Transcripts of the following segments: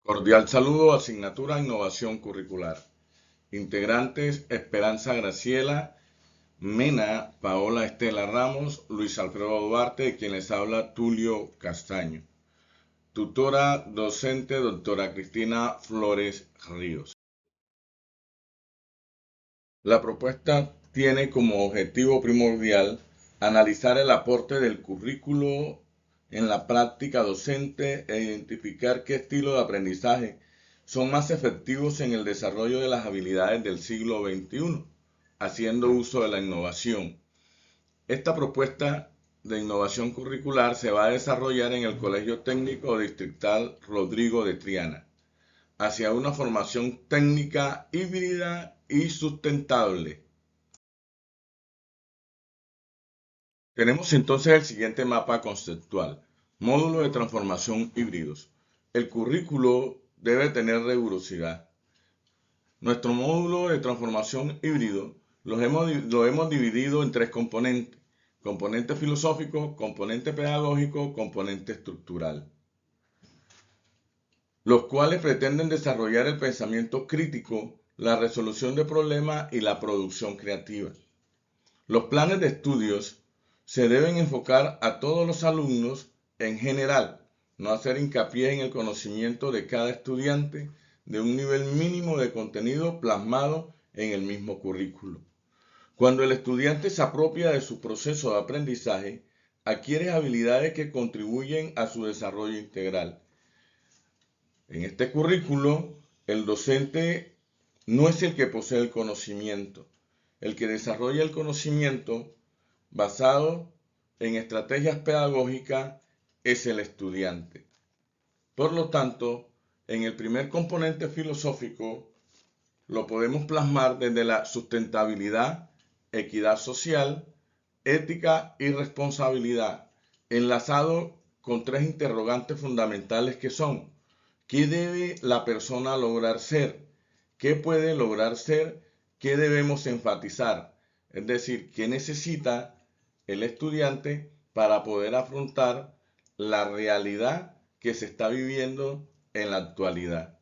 Cordial saludo, asignatura Innovación Curricular. Integrantes Esperanza Graciela, Mena, Paola Estela Ramos, Luis Alfredo Duarte, y quien les habla Tulio Castaño. Tutora docente doctora Cristina Flores Ríos. La propuesta tiene como objetivo primordial analizar el aporte del currículo en la práctica docente e identificar qué estilos de aprendizaje son más efectivos en el desarrollo de las habilidades del siglo XXI, haciendo uso de la innovación. Esta propuesta de innovación curricular se va a desarrollar en el Colegio Técnico Distrital Rodrigo de Triana, hacia una formación técnica híbrida y sustentable. Tenemos entonces el siguiente mapa conceptual. Módulo de transformación híbridos. El currículo debe tener rigurosidad. Nuestro módulo de transformación híbrido lo hemos dividido en tres componentes. Componente filosófico, componente pedagógico, componente estructural. Los cuales pretenden desarrollar el pensamiento crítico, la resolución de problemas y la producción creativa. Los planes de estudios se deben enfocar a todos los alumnos en general, no hacer hincapié en el conocimiento de cada estudiante de un nivel mínimo de contenido plasmado en el mismo currículo. Cuando el estudiante se apropia de su proceso de aprendizaje, adquiere habilidades que contribuyen a su desarrollo integral. En este currículo, el docente no es el que posee el conocimiento. El que desarrolla el conocimiento basado en estrategias pedagógicas es el estudiante. Por lo tanto, en el primer componente filosófico lo podemos plasmar desde la sustentabilidad, equidad social, ética y responsabilidad, enlazado con tres interrogantes fundamentales que son: ¿qué debe la persona lograr ser? ¿Qué puede lograr ser? ¿Qué debemos enfatizar? Es decir, ¿qué necesita el estudiante para poder afrontar la realidad que se está viviendo en la actualidad?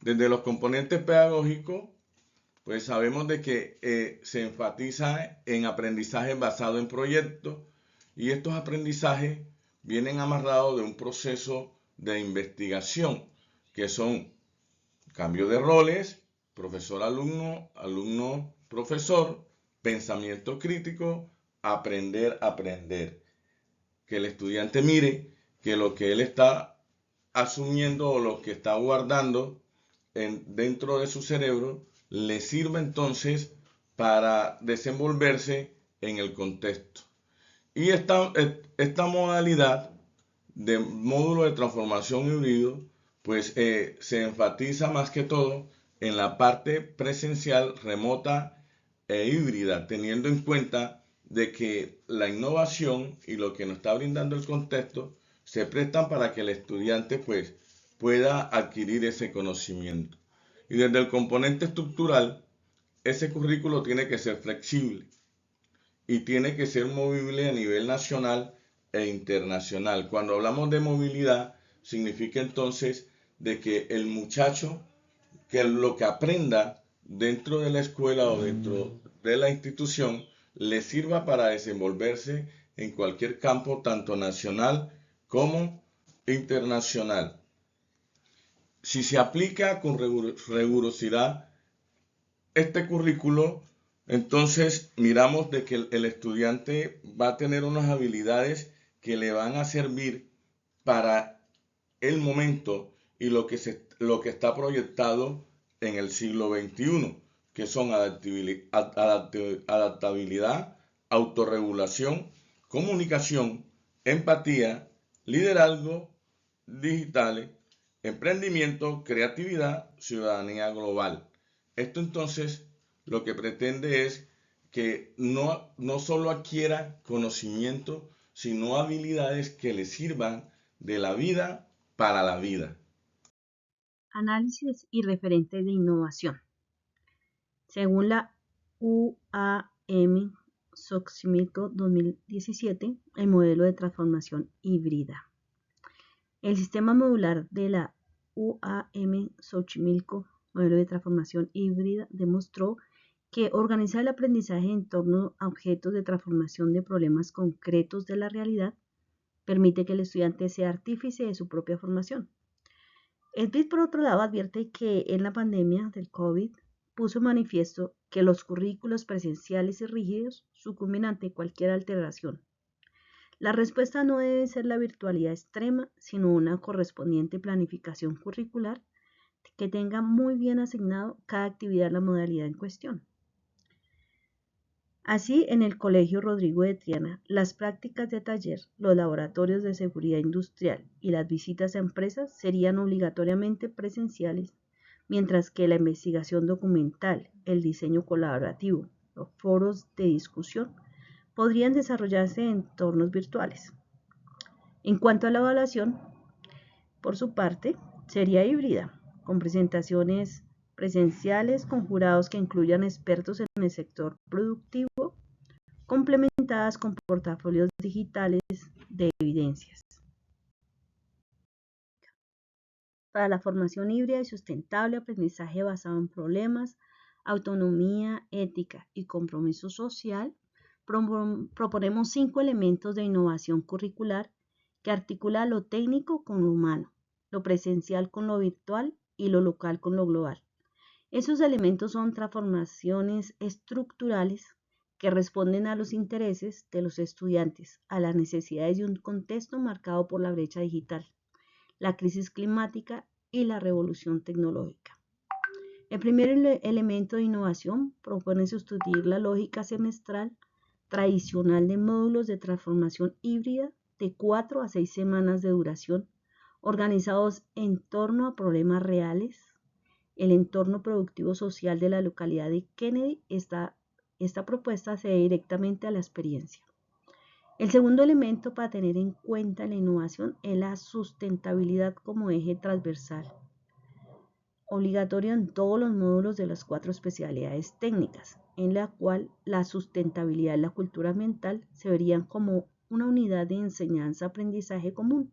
Desde los componentes pedagógicos, pues sabemos de que se enfatiza en aprendizaje basado en proyectos, y estos aprendizajes vienen amarrados de un proceso de investigación, que son cambio de roles, profesor-alumno, alumno-profesor, pensamiento crítico, aprender. Que el estudiante mire que lo que él está asumiendo o lo que está guardando dentro de su cerebro le sirva entonces para desenvolverse en el contexto. Y esta modalidad de módulo de transformación híbrido, pues se enfatiza más que todo en la parte presencial, remota e híbrida, teniendo en cuenta de que la innovación y lo que nos está brindando el contexto se prestan para que el estudiante pues pueda adquirir ese conocimiento. Y desde el componente estructural, ese currículo tiene que ser flexible y tiene que ser movible a nivel nacional e internacional. Cuando hablamos de movilidad, significa entonces de que el muchacho, que lo que aprenda dentro de la escuela o dentro de la institución, le sirva para desenvolverse en cualquier campo, tanto nacional como internacional. Si se aplica con rigurosidad este currículo, entonces miramos de que el estudiante va a tener unas habilidades que le van a servir para el momento y lo que está proyectado en el siglo XXI, que son adaptabilidad, autorregulación, comunicación, empatía, liderazgo digitales, emprendimiento, creatividad, ciudadanía global. Esto entonces lo que pretende es que no solo adquiera conocimiento, sino habilidades que le sirvan de la vida para la vida. Análisis y referentes de innovación. Según la UAM Xochimilco 2017, el modelo de transformación híbrida. El sistema modular de la UAM Xochimilco, modelo de transformación híbrida, demostró que organizar el aprendizaje en torno a objetos de transformación de problemas concretos de la realidad permite que el estudiante sea artífice de su propia formación. Smith, por otro lado, advierte que en la pandemia del COVID puso en manifiesto que los currículos presenciales y rígidos sucumben ante cualquier alteración. La respuesta no debe ser la virtualidad extrema, sino una correspondiente planificación curricular que tenga muy bien asignado cada actividad a la modalidad en cuestión. Así, en el Colegio Rodrigo de Triana, las prácticas de taller, los laboratorios de seguridad industrial y las visitas a empresas serían obligatoriamente presenciales, mientras que la investigación documental, el diseño colaborativo, los foros de discusión podrían desarrollarse en entornos virtuales. En cuanto a la evaluación, por su parte, sería híbrida, con presentaciones presenciales con jurados que incluyan expertos en el sector productivo, complementadas con portafolios digitales de evidencias. Para la formación híbrida y sustentable, aprendizaje basado en problemas, autonomía, ética y compromiso social, proponemos 5 elementos de innovación curricular que articula lo técnico con lo humano, lo presencial con lo virtual y lo local con lo global. Esos elementos son transformaciones estructurales que responden a los intereses de los estudiantes, a las necesidades de un contexto marcado por la brecha digital, la crisis climática y la revolución tecnológica. El primer elemento de innovación propone sustituir la lógica semestral tradicional de módulos de transformación híbrida de 4 a 6 semanas de duración, organizados en torno a problemas reales. El entorno productivo social de la localidad de Kennedy, esta propuesta se debe directamente a la experiencia. El segundo elemento para tener en cuenta la innovación es la sustentabilidad como eje transversal, obligatorio en todos los módulos de las 4 especialidades técnicas, en la cual la sustentabilidad y la cultura ambiental se verían como una unidad de enseñanza-aprendizaje común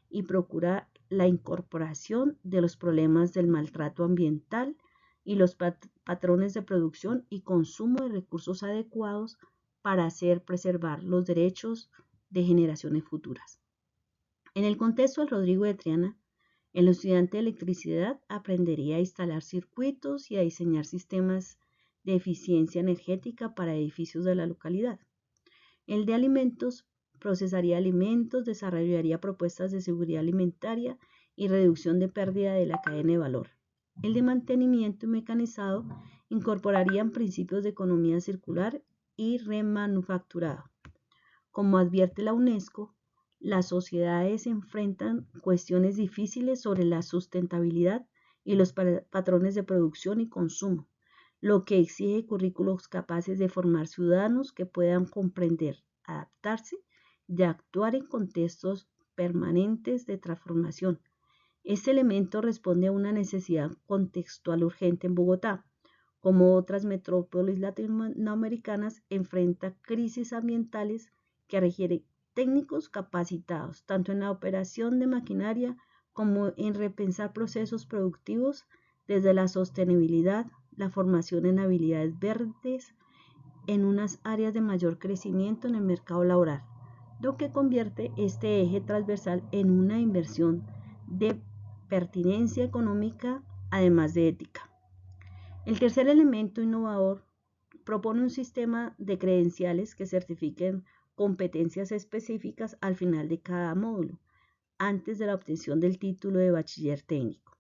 y procura la incorporación de los problemas del maltrato ambiental y los patrones de producción y consumo de recursos adecuados para hacer preservar los derechos de generaciones futuras. En el contexto del Rodrigo de Triana, el estudiante de electricidad aprendería a instalar circuitos y a diseñar sistemas de eficiencia energética para edificios de la localidad. El de alimentos procesaría alimentos, desarrollaría propuestas de seguridad alimentaria y reducción de pérdida de la cadena de valor. El de mantenimiento y mecanizado incorporarían principios de economía circular y remanufacturado. Como advierte la UNESCO, las sociedades enfrentan cuestiones difíciles sobre la sustentabilidad y los patrones de producción y consumo, lo que exige currículos capaces de formar ciudadanos que puedan comprender, adaptarse de actuar en contextos permanentes de transformación. Este elemento responde a una necesidad contextual urgente en Bogotá, como otras metrópolis latinoamericanas, enfrenta crisis ambientales que requieren técnicos capacitados, tanto en la operación de maquinaria como en repensar procesos productivos desde la sostenibilidad, la formación en habilidades verdes, en unas áreas de mayor crecimiento en el mercado laboral, lo que convierte este eje transversal en una inversión de pertinencia económica, además de ética. El tercer elemento innovador propone un sistema de credenciales que certifiquen competencias específicas al final de cada módulo, antes de la obtención del título de bachiller técnico.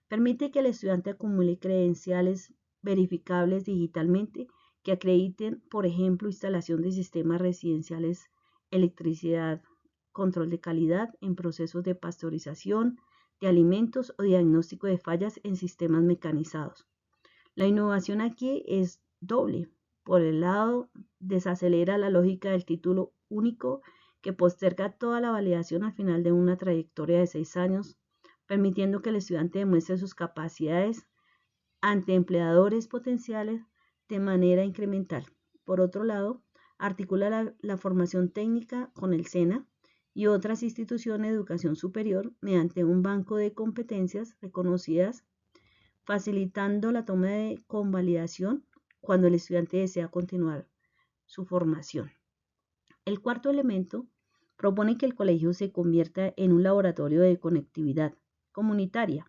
Permite que el estudiante acumule credenciales verificables digitalmente que acrediten, por ejemplo, instalación de sistemas residenciales, electricidad, control de calidad en procesos de pasteurización de alimentos o diagnóstico de fallas en sistemas mecanizados. La innovación aquí es doble. Por el lado, desacelera la lógica del título único que posterga toda la validación al final de una trayectoria de 6 años, permitiendo que el estudiante demuestre sus capacidades ante empleadores potenciales de manera incremental. Por otro lado, articula la formación técnica con el SENA y otras instituciones de educación superior mediante un banco de competencias reconocidas, facilitando la toma de convalidación cuando el estudiante desea continuar su formación. El cuarto elemento propone que el colegio se convierta en un laboratorio de conectividad comunitaria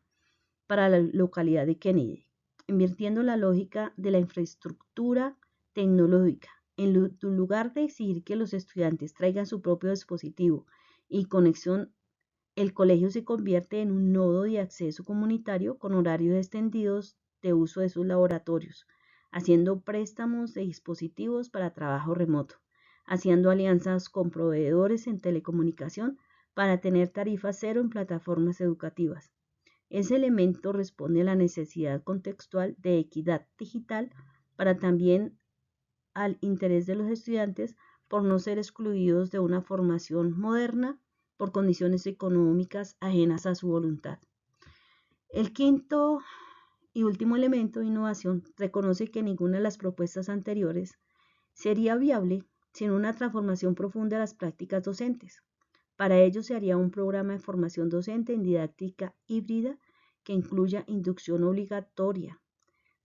para la localidad de Kennedy, invirtiendo la lógica de la infraestructura tecnológica. En lugar de exigir que los estudiantes traigan su propio dispositivo y conexión, el colegio se convierte en un nodo de acceso comunitario con horarios extendidos de uso de sus laboratorios, haciendo préstamos de dispositivos para trabajo remoto, haciendo alianzas con proveedores en telecomunicación para tener tarifas cero en plataformas educativas. Ese elemento responde a la necesidad contextual de equidad digital, para también al interés de los estudiantes por no ser excluidos de una formación moderna por condiciones económicas ajenas a su voluntad. El quinto y último elemento de innovación reconoce que ninguna de las propuestas anteriores sería viable sin una transformación profunda de las prácticas docentes. Para ello se haría un programa de formación docente en didáctica híbrida que incluya inducción obligatoria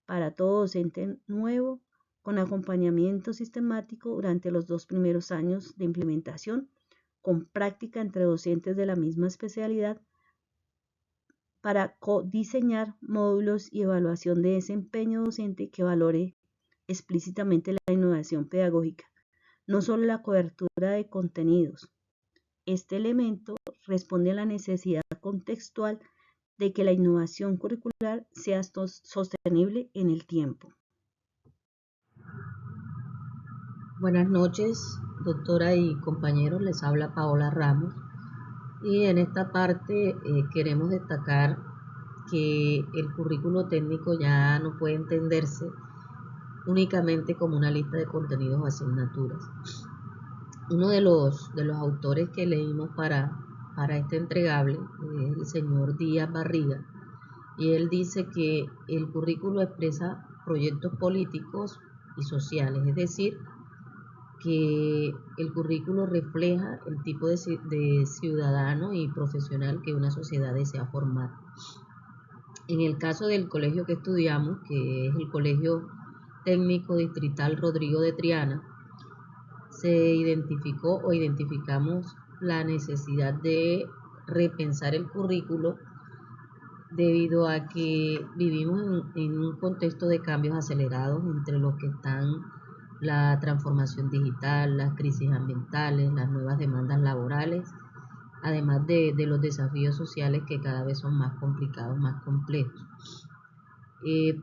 para todo docente nuevo, con acompañamiento sistemático durante los 2 primeros años de implementación, con práctica entre docentes de la misma especialidad para diseñar módulos y evaluación de desempeño docente que valore explícitamente la innovación pedagógica, no solo la cobertura de contenidos. Este elemento responde a la necesidad contextual de que la innovación curricular sea sostenible en el tiempo. Buenas noches, doctora y compañeros, les habla Paola Ramos y en esta parte queremos destacar que el currículo técnico ya no puede entenderse únicamente como una lista de contenidos o asignaturas. Uno de los autores que leímos para este entregable es el señor Díaz Barriga, y él dice que el currículo expresa proyectos políticos y sociales, es decir, que el currículo refleja el tipo de ciudadano y profesional que una sociedad desea formar. En el caso del colegio que estudiamos, que es el Colegio Técnico Distrital Rodrigo de Triana, se identificamos la necesidad de repensar el currículo debido a que vivimos en un contexto de cambios acelerados entre lo que están la transformación digital, las crisis ambientales, las nuevas demandas laborales, además de los desafíos sociales que cada vez son más complicados, más complejos.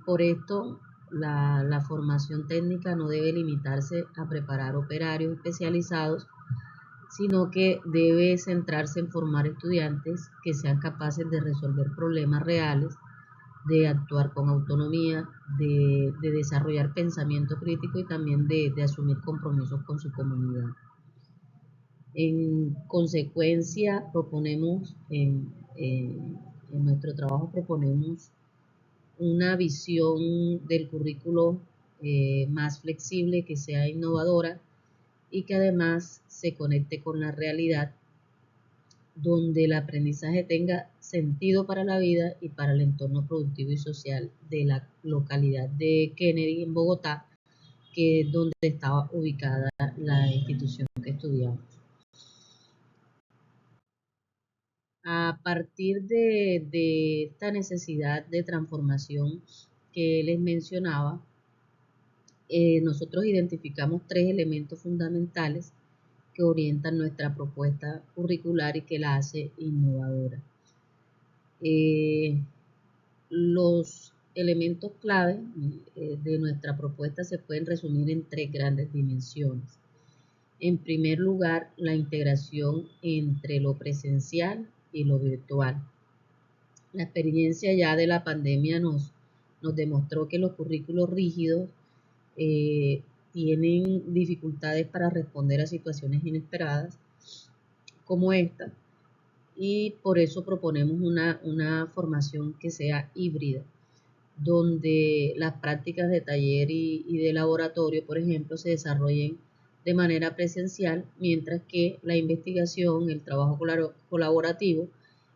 Por esto, la formación técnica no debe limitarse a preparar operarios especializados, sino que debe centrarse en formar estudiantes que sean capaces de resolver problemas reales, de actuar con autonomía, de desarrollar pensamiento crítico y también de asumir compromisos con su comunidad. En consecuencia, proponemos en nuestro trabajo una visión del currículo más flexible, que sea innovadora y que además se conecte con la realidad, donde el aprendizaje tenga sentido para la vida y para el entorno productivo y social de la localidad de Kennedy, en Bogotá, que es donde estaba ubicada la institución que estudiamos. A partir de esta necesidad de transformación que les mencionaba, nosotros identificamos 3 elementos fundamentales que orientan nuestra propuesta curricular y que la hace innovadora. Los elementos clave de nuestra propuesta se pueden resumir en 3 grandes dimensiones. En primer lugar, la integración entre lo presencial y lo virtual. La experiencia ya de la pandemia nos demostró que los currículos rígidos tienen dificultades para responder a situaciones inesperadas como esta, y por eso proponemos una formación que sea híbrida, donde las prácticas de taller y de laboratorio, por ejemplo, se desarrollen de manera presencial, mientras que la investigación, el trabajo colaborativo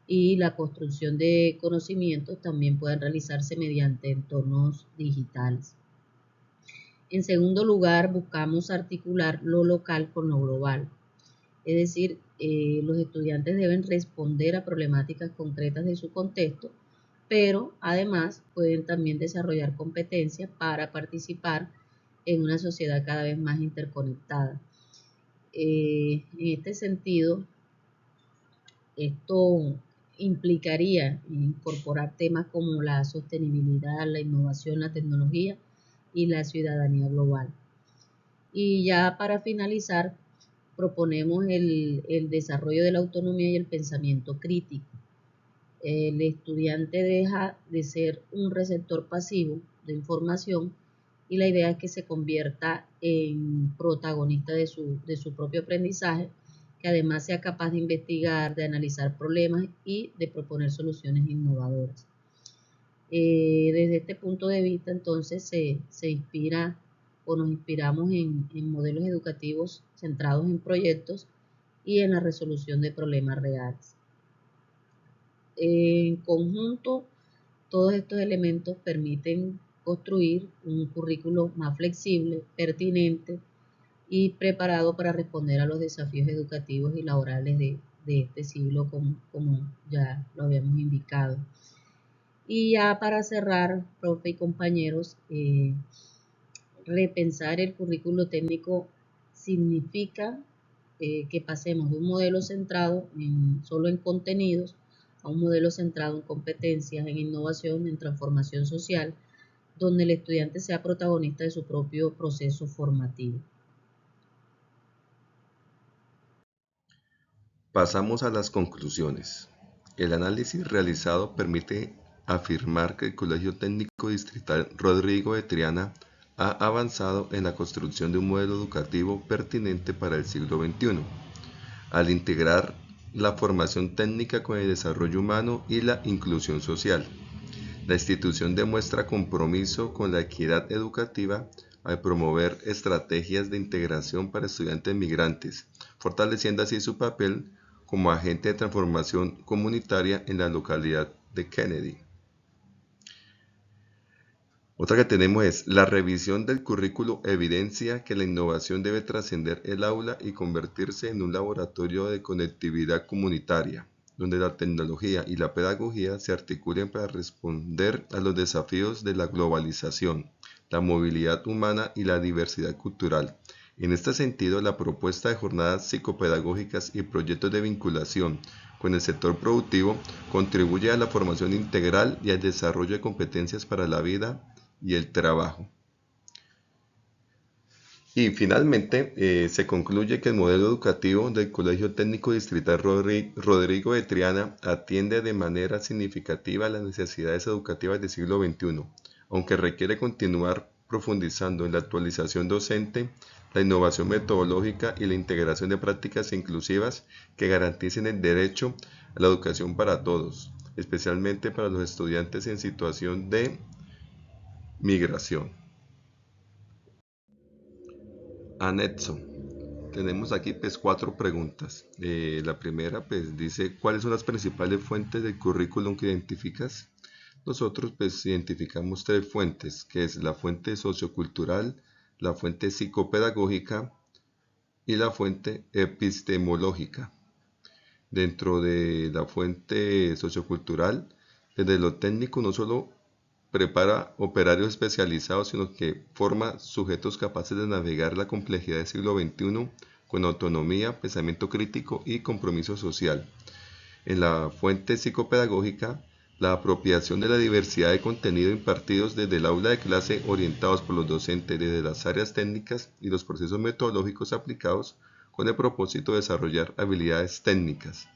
y la construcción de conocimientos también pueden realizarse mediante entornos digitales. En segundo lugar, buscamos articular lo local con lo global. Es decir, los estudiantes deben responder a problemáticas concretas de su contexto, pero además pueden también desarrollar competencias para participar en una sociedad cada vez más interconectada. En este sentido, esto implicaría incorporar temas como la sostenibilidad, la innovación, la tecnología y la ciudadanía global. Y ya para finalizar, proponemos el desarrollo de la autonomía y el pensamiento crítico. El estudiante deja de ser un receptor pasivo de información y la idea es que se convierta en protagonista de su propio aprendizaje, que además sea capaz de investigar, de analizar problemas y de proponer soluciones innovadoras. Desde este punto de vista, entonces, se inspira o nos inspiramos en modelos educativos centrados en proyectos y en la resolución de problemas reales. En conjunto, todos estos elementos permiten construir un currículo más flexible, pertinente y preparado para responder a los desafíos educativos y laborales de este siglo, como ya lo habíamos indicado. Y ya para cerrar, profe y compañeros, repensar el currículo técnico significa que pasemos de un modelo centrado solo en contenidos a un modelo centrado en competencias, en innovación, en transformación social, donde el estudiante sea protagonista de su propio proceso formativo. Pasamos a las conclusiones. El análisis realizado permite afirmar que el Colegio Técnico Distrital Rodrigo de Triana ha avanzado en la construcción de un modelo educativo pertinente para el siglo XXI, al integrar la formación técnica con el desarrollo humano y la inclusión social. La institución demuestra compromiso con la equidad educativa al promover estrategias de integración para estudiantes migrantes, fortaleciendo así su papel como agente de transformación comunitaria en la localidad de Kennedy. Otra que tenemos es la revisión del currículo evidencia que la innovación debe trascender el aula y convertirse en un laboratorio de conectividad comunitaria, donde la tecnología y la pedagogía se articulen para responder a los desafíos de la globalización, la movilidad humana y la diversidad cultural. En este sentido, la propuesta de jornadas psicopedagógicas y proyectos de vinculación con el sector productivo contribuye a la formación integral y al desarrollo de competencias para la vida y el trabajo. Y finalmente, se concluye que el modelo educativo del Colegio Técnico Distrital Rodrigo de Triana atiende de manera significativa a las necesidades educativas del siglo XXI, aunque requiere continuar profundizando en la actualización docente, la innovación metodológica y la integración de prácticas inclusivas que garanticen el derecho a la educación para todos, especialmente para los estudiantes en situación de migración. Anexo. Tenemos aquí pues 4 preguntas. La primera pues dice, ¿cuáles son las principales fuentes del currículum que identificas? Nosotros pues identificamos 3 fuentes, que es la fuente sociocultural, la fuente psicopedagógica y la fuente epistemológica. Dentro de la fuente sociocultural, desde lo técnico no solo prepara operarios especializados, sino que forma sujetos capaces de navegar la complejidad del siglo XXI con autonomía, pensamiento crítico y compromiso social. En la fuente psicopedagógica, la apropiación de la diversidad de contenido impartidos desde el aula de clase orientados por los docentes desde las áreas técnicas y los procesos metodológicos aplicados con el propósito de desarrollar habilidades técnicas.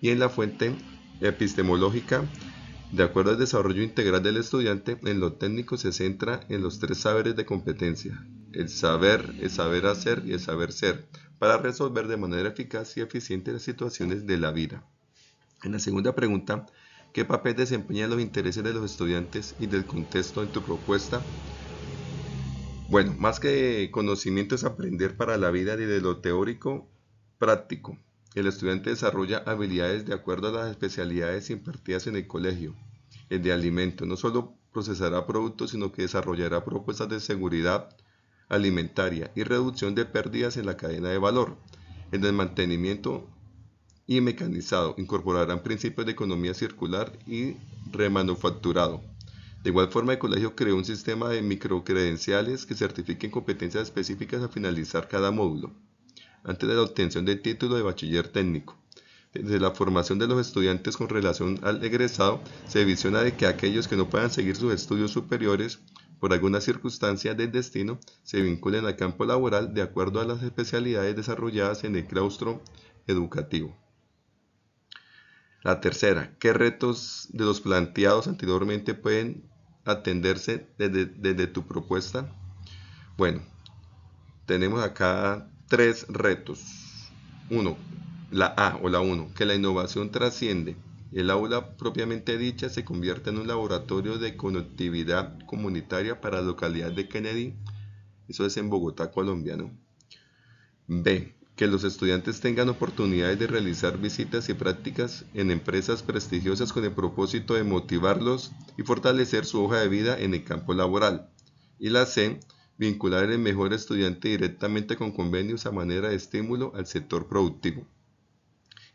Y en la fuente epistemológica, de acuerdo al desarrollo integral del estudiante, en lo técnico se centra en los 3 saberes de competencia, el saber hacer y el saber ser, para resolver de manera eficaz y eficiente las situaciones de la vida. En la segunda pregunta, ¿qué papel desempeñan los intereses de los estudiantes y del contexto en tu propuesta? Bueno, más que conocimiento es aprender para la vida desde lo teórico práctico. El estudiante desarrolla habilidades de acuerdo a las especialidades impartidas en el colegio. El de alimento no solo procesará productos, sino que desarrollará propuestas de seguridad alimentaria y reducción de pérdidas en la cadena de valor. El del mantenimiento y mecanizado incorporarán principios de economía circular y remanufacturado. De igual forma, el colegio creó un sistema de microcredenciales que certifiquen competencias específicas al finalizar cada módulo, antes de la obtención del título de bachiller técnico. Desde la formación de los estudiantes con relación al egresado, se visiona de que aquellos que no puedan seguir sus estudios superiores por alguna circunstancia del destino, se vinculen al campo laboral de acuerdo a las especialidades desarrolladas en el claustro educativo. La tercera, ¿qué retos de los planteados anteriormente pueden atenderse desde tu propuesta? Bueno, tenemos acá 3 retos. 1. La A o la 1, que la innovación trasciende. El aula propiamente dicha se convierte en un laboratorio de conectividad comunitaria para la localidad de Kennedy. Eso es en Bogotá, Colombia, ¿no? B. Que los estudiantes tengan oportunidades de realizar visitas y prácticas en empresas prestigiosas con el propósito de motivarlos y fortalecer su hoja de vida en el campo laboral. Y la C. Vincular el mejor estudiante directamente con convenios a manera de estímulo al sector productivo.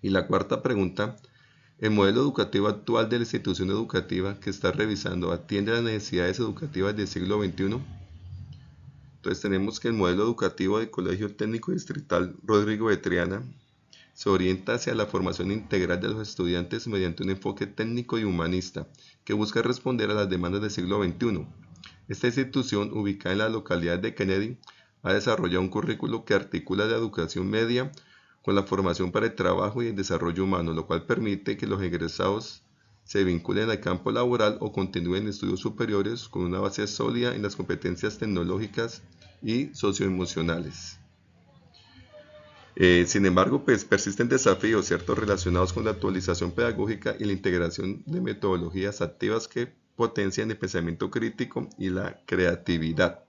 Y la cuarta pregunta, ¿el modelo educativo actual de la institución educativa que está revisando atiende a las necesidades educativas del siglo XXI? Entonces tenemos que el modelo educativo del Colegio Técnico Distrital Rodrigo de Triana se orienta hacia la formación integral de los estudiantes mediante un enfoque técnico y humanista que busca responder a las demandas del siglo XXI. Esta institución, ubicada en la localidad de Kennedy, ha desarrollado un currículo que articula la educación media con la formación para el trabajo y el desarrollo humano, lo cual permite que los egresados se vinculen al campo laboral o continúen estudios superiores con una base sólida en las competencias tecnológicas y socioemocionales. Sin embargo, pues persisten desafíos ciertos relacionados con la actualización pedagógica y la integración de metodologías activas que potencian el pensamiento crítico y la creatividad.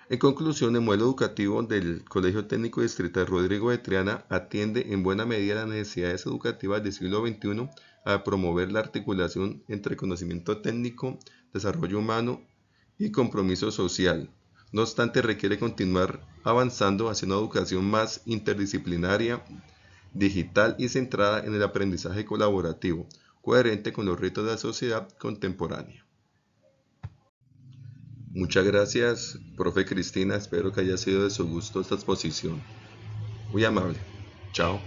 En conclusión, el modelo educativo del Colegio Técnico Distrital Rodrigo de Triana atiende en buena medida las necesidades educativas del siglo XXI a promover la articulación entre conocimiento técnico, desarrollo humano y compromiso social. No obstante, requiere continuar avanzando hacia una educación más interdisciplinaria, digital y centrada en el aprendizaje colaborativo, coherente con los retos de la sociedad contemporánea. Muchas gracias, profe Cristina. Espero que haya sido de su gusto esta exposición. Muy amable. Chao.